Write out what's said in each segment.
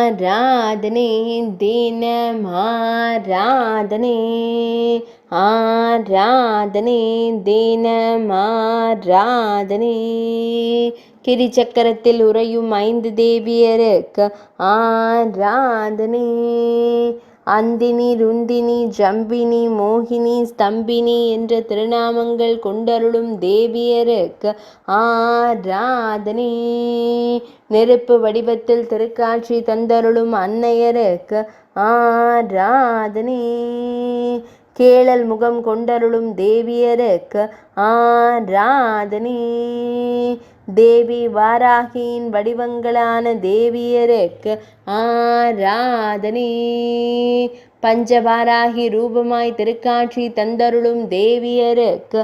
ஆராதனை தினம் ஆராதனை ஆராதனை தினம் ஆராதனை கிரிச்சக்கரத்தில் உறையும் 5 தேவியருக்கு ஆராதனை அந்தினி ருந்தினி ஜம்பினி மோகினி ஸ்தம்பினி என்ற திருநாமங்கள் கொண்டருளும் தேவியருக்கு ஆராதனை நெருப்பு வடிவத்தில் திருக்காட்சி தந்தருளும் அன்னையருக்கு ஆராதனை கேளல் முகம் கொண்டருளும் தேவியருக்கு ஆராதனை தேவி வாராகியின் வடிவங்களான தேவியருக்கு ஆராதனை பஞ்சவாராகி ரூபமாய் திருக்காட்சி தந்தருளும் தேவியருக்கு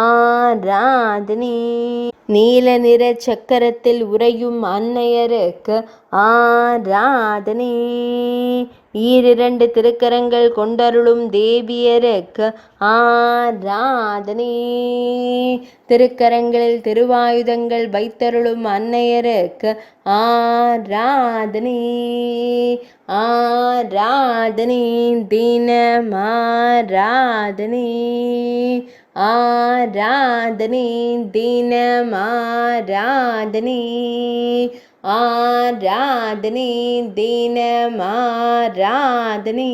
ஆராதனை நீல நிற சக்கரத்தில் உறையும் அன்னையருக்கு ஆராதனை 2 திருக்கரங்கள் கொண்டருளும் தேவியருக்கு ஆராதனை திருக்கரங்களில் திருவாயுதங்கள் வைத்தருளும் அன்னையருக்கு ஆராதனை ஆராதனை தினம் ஆராதனை ஆராதனை தினம் ஆராதனை ஆராதனை தினம் ஆராதனை